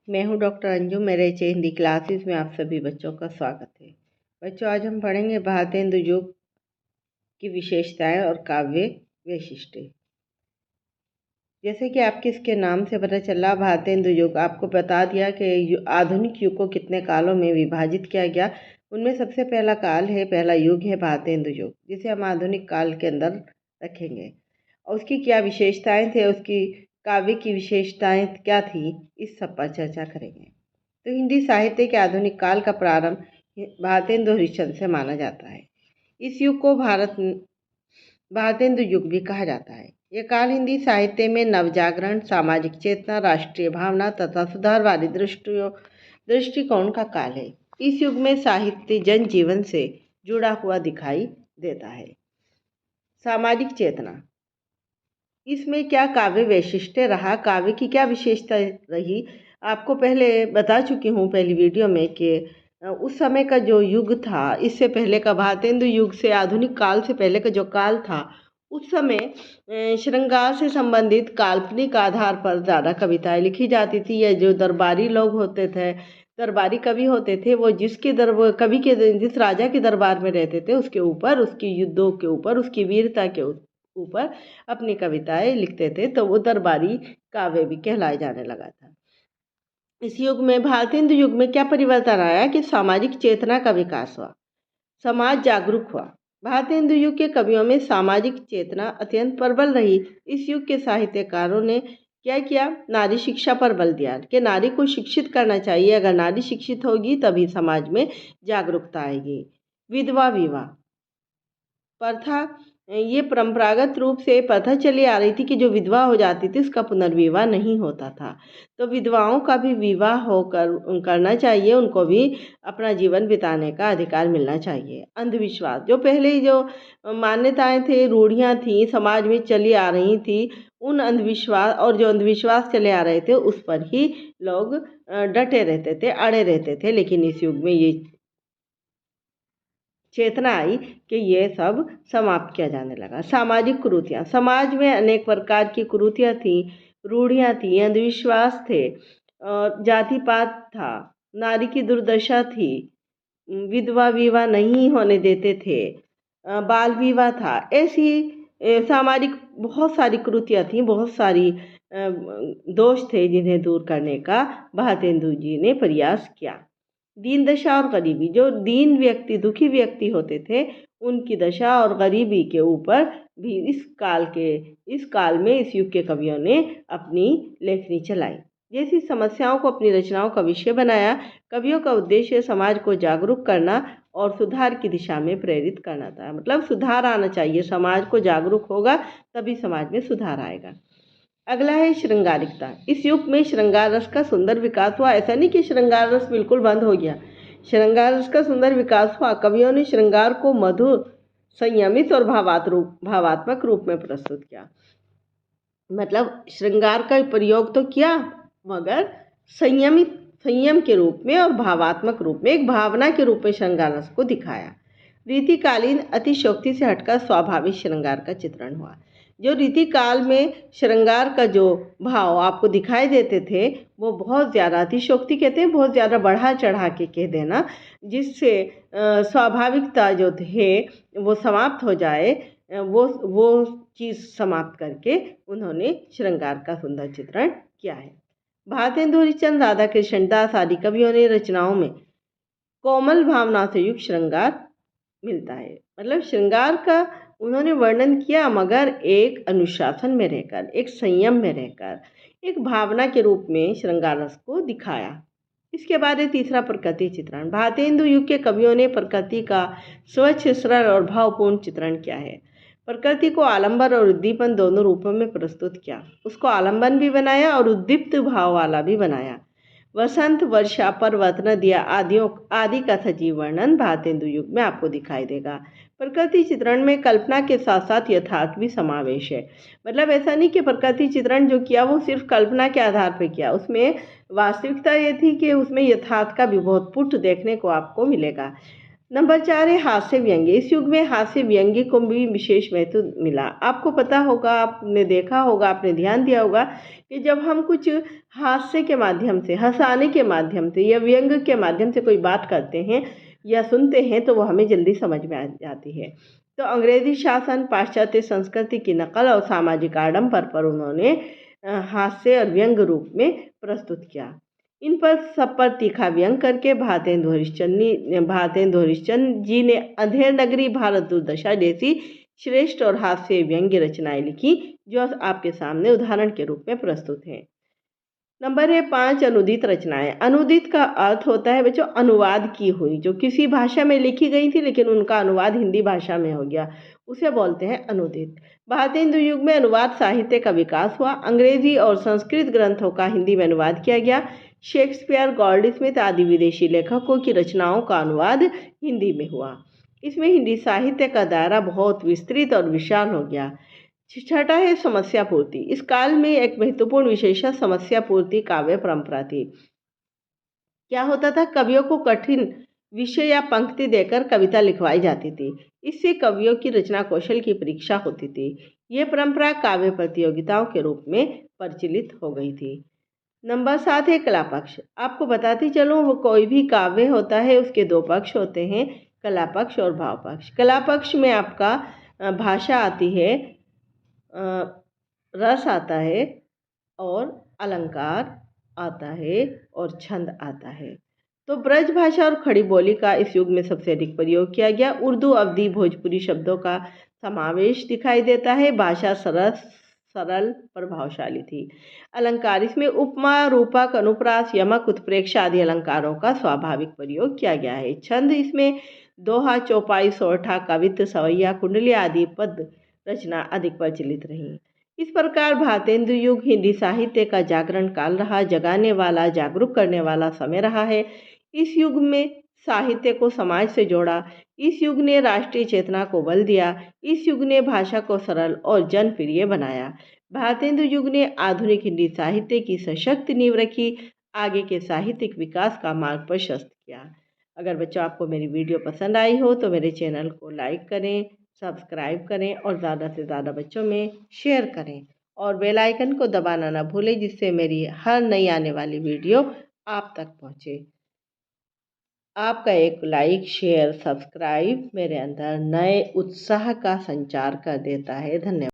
मैं हूं डॉक्टर अंजू। मेरे एच हिंदी क्लासेस में आप सभी बच्चों का स्वागत है। बच्चों, आज हम पढ़ेंगे भारतेंदु युग की विशेषताएं और काव्य वैशिष्ट्य। जैसे कि आपके इसके नाम से पता चला, भारतेंदु युग आपको बता दिया कि आधुनिक युग को कितने कालों में विभाजित किया गया। उनमें सबसे पहला युग है भारतेंदु युग, जिसे हम आधुनिक काल के अंदर रखेंगे। और उसकी क्या विशेषताएं थे, उसकी काव्य की विशेषताएं क्या थी, इस सब पर चर्चा करेंगे। तो हिंदी साहित्य के आधुनिक काल का प्रारंभ भारतेंदु हरिश्चंद्र से माना जाता है। इस युग को भारतेंदु युग भी कहा जाता है। यह काल हिंदी साहित्य में नवजागरण, सामाजिक चेतना, राष्ट्रीय भावना तथा सुधारवादी दृष्टिकोण का काल है। इस युग में साहित्य जनजीवन से जुड़ा हुआ दिखाई देता है। सामाजिक चेतना, इसमें क्या काव्य वैशिष्ट्य रहा, काव्य की क्या विशेषता रही, आपको पहले बता चुकी हूँ पहली वीडियो में कि उस समय का जो युग था, इससे पहले का भारतेंदु युग से आधुनिक काल से पहले का जो काल था, उस समय श्रृंगार से संबंधित काल्पनिक आधार पर ज़्यादा कविताएं लिखी जाती थी। या जो दरबारी लोग होते थे, दरबारी कवि होते थे, वो कवि के जिस राजा के दरबार में रहते थे, उसके ऊपर, उसकी युद्धों के ऊपर, उसकी वीरता के ऊपर अपनी कविताएं लिखते थे। तो वो दरबारी काव्य भी कहलाए जाने लगा था। इस युग में, भारतेंदु युग में क्या परिवर्तन आया कि सामाजिक चेतना का विकास हुआ, समाज जागरूक हुआ। भारतेंदु युग के कवियों में सामाजिक चेतना अत्यंत प्रबल रही। इस युग के साहित्यकारों ने क्या किया, नारी शिक्षा पर बल दिया कि नारी को शिक्षित करना चाहिए। अगर नारी शिक्षित होगी तभी समाज में जागरूकता आएगी। विधवा विवाह प्रथा, ये परंपरागत रूप से प्रथा चली आ रही थी कि जो विधवा हो जाती थी उसका पुनर्विवाह नहीं होता था। तो विधवाओं का भी विवाह करना चाहिए, उनको भी अपना जीवन बिताने का अधिकार मिलना चाहिए। अंधविश्वास, जो पहले जो मान्यताएं थे, रूढ़ियां थी, समाज में चली आ रही थी, उन अंधविश्वास और जो अंधविश्वास चले आ रहे थे उस पर ही लोग डटे रहते थे, अड़े रहते थे। लेकिन इस युग में ये चेतना आई कि ये सब समाप्त किया जाने लगा। सामाजिक कुरीतियाँ, समाज में अनेक प्रकार की कुरीतियाँ थीं, रूढ़ियाँ थीं, अंधविश्वास थे, और जाति पात था, नारी की दुर्दशा थी, विधवा विवाह नहीं होने देते थे, बाल विवाह था। ऐसी सामाजिक बहुत सारी कुरीतियाँ थीं, बहुत सारी दोष थे जिन्हें दूर करने का भारतेंदु जी ने प्रयास किया। दीन दशा और गरीबी, जो दीन व्यक्ति, दुखी व्यक्ति होते थे, उनकी दशा और गरीबी के ऊपर भी इस काल में इस युग के कवियों ने अपनी लेखनी चलाई। जैसी समस्याओं को अपनी रचनाओं का विषय बनाया। कवियों का उद्देश्य समाज को जागरूक करना और सुधार की दिशा में प्रेरित करना था। मतलब सुधार आना चाहिए, समाज को जागरूक होगा तभी समाज में सुधार आएगा। अगला है श्रृंगारिकता। इस युग में श्रृंगार रस का सुंदर विकास हुआ। ऐसा नहीं कि श्रृंगार रस बिल्कुल बंद हो गया, श्रृंगार रस का सुंदर विकास हुआ। कवियों ने श्रृंगार को मधुर, संयमित और भावात्मक रूप में प्रस्तुत किया। मतलब श्रृंगार का प्रयोग तो किया, मगर संयम के रूप में और भावात्मक रूप में, एक भावना के रूप में श्रृंगार रस को दिखाया। रीतिकालीन अतिशयोक्ति से हटकर स्वाभाविक श्रृंगार का चित्रण हुआ। जो रीतिकाल में श्रृंगार का जो भाव आपको दिखाई देते थे, वो बहुत ज़्यादा, अतिशयोक्ति कहते हैं बहुत ज़्यादा बढ़ा चढ़ा के कह देना, जिससे स्वाभाविकता जो है वो समाप्त हो जाए। वो चीज़ समाप्त करके उन्होंने श्रृंगार का सुंदर चित्रण किया है। भारतेंदु हरिश्चंद्र, राधा कृष्ण दास आदि कवियों ने रचनाओं में कोमल भावना से युक्त श्रृंगार मिलता है। मतलब श्रृंगार का उन्होंने वर्णन किया, मगर एक अनुशासन में रहकर, एक संयम में रहकर, एक भावना के रूप में श्रृंगार रस को दिखाया। इसके बाद है तीसरा, प्रकृति चित्रण। भारतेंदु युग के कवियों ने प्रकृति का स्वच्छ, सरल और भावपूर्ण चित्रण किया है। प्रकृति को आलंबन और उद्दीपन दोनों रूपों में प्रस्तुत किया। उसको आलंबन भी बनाया और उद्दीप्त भाव वाला भी बनाया। वसंत, वर्षा, पर्वत, नदियाँ आदि का सजीव वर्णन भारतेंदु युग में आपको दिखाई देगा। प्रकृति चित्रण में कल्पना के साथ साथ यथार्थ भी समावेश है। मतलब ऐसा नहीं कि प्रकृति चित्रण जो किया वो सिर्फ कल्पना के आधार पर किया, उसमें वास्तविकता ये थी कि उसमें यथार्थ का भी बहुत पुट देखने को आपको मिलेगा। नंबर 4 है हास्य व्यंग्य। इस युग में हास्य व्यंग्य को भी विशेष महत्व मिला। आपको पता होगा, आपने देखा होगा, आपने ध्यान दिया होगा कि जब हम कुछ हास्य के माध्यम से, हँसाने के माध्यम से या व्यंग्य के माध्यम से कोई बात करते हैं या सुनते हैं तो वो हमें जल्दी समझ में आ जाती है। तो अंग्रेजी शासन, पाश्चात्य संस्कृति की नकल और सामाजिक आडंबर पर उन्होंने हास्य और व्यंग्य रूप में प्रस्तुत किया। इन पर सब पर तीखा व्यंग करके भारतेंदु हरिश्चंद्र जी ने अंधेर नगरी, भारत दुर्दशा जैसी श्रेष्ठ और हास्य व्यंग्य रचनाएं लिखी, जो आपके सामने उदाहरण के रूप में प्रस्तुत हैं। नंबर है 5 अनुदित रचनाएं। अनुदित का अर्थ होता है बच्चों अनुवाद की हुई, जो किसी भाषा में लिखी गई थी लेकिन उनका अनुवाद हिंदी भाषा में हो गया, उसे बोलते हैं अनुदित। भारतेंदु युग में अनुवाद साहित्य का विकास हुआ। अंग्रेजी और संस्कृत ग्रंथों का हिंदी में अनुवाद किया गया। शेक्सपियर, गोल्डस्मिथ आदि विदेशी लेखकों की रचनाओं का अनुवाद हिंदी में हुआ। इसमें हिंदी साहित्य का दायरा बहुत विस्तृत और विशाल हो गया। छठा है समस्या पूर्ति। इस काल में एक महत्वपूर्ण विशेषता समस्या पूर्ति काव्य परंपरा थी। क्या होता था, कवियों को कठिन विषय या पंक्ति देकर कविता लिखवाई जाती थी। इससे कवियों की रचना कौशल की परीक्षा होती थी। ये परंपरा काव्य प्रतियोगिताओं के रूप में प्रचलित हो गई थी। नंबर 7 है कला पक्ष। आपको बताती चलूँ, वो कोई भी काव्य होता है उसके दो पक्ष होते हैं, कला पक्ष और भाव पक्ष। कला पक्ष में आपका भाषा आती है, रस आता है और अलंकार आता है और छंद आता है। तो ब्रज भाषा और खड़ी बोली का इस युग में सबसे अधिक प्रयोग किया गया। उर्दू, अवधी, भोजपुरी शब्दों का समावेश दिखाई देता है। भाषा सरल प्रभावशाली थी। अलंकार, इसमें उपमा, रूपक, अनुप्रास, यमक, उत्प्रेक्षा आदि अलंकारों का स्वाभाविक प्रयोग किया गया है। छंद, इसमें दोहा, चौपाई, सोरठा, कवित्त, सवैया, कुंडली आदि पद रचना अधिक प्रचलित रही। इस प्रकार भारतेंदु युग हिंदी साहित्य का जागरण काल रहा, जगाने वाला, जागरूक करने वाला समय रहा है। इस युग में साहित्य को समाज से जोड़ा। इस युग ने राष्ट्रीय चेतना को बल दिया। इस युग ने भाषा को सरल और जनप्रिय बनाया। भारतेंदु युग ने आधुनिक हिंदी साहित्य की सशक्त नींव रखी, आगे के साहित्यिक विकास का मार्ग प्रशस्त किया। अगर बच्चों आपको मेरी वीडियो पसंद आई हो तो मेरे चैनल को लाइक करें, सब्सक्राइब करें और ज़्यादा से ज़्यादा बच्चों में शेयर करें और बेल आइकन को दबाना ना भूलें, जिससे मेरी हर नई आने वाली वीडियो आप तक पहुंचे। आपका एक लाइक, शेयर, सब्सक्राइब मेरे अंदर नए उत्साह का संचार कर देता है। धन्यवाद।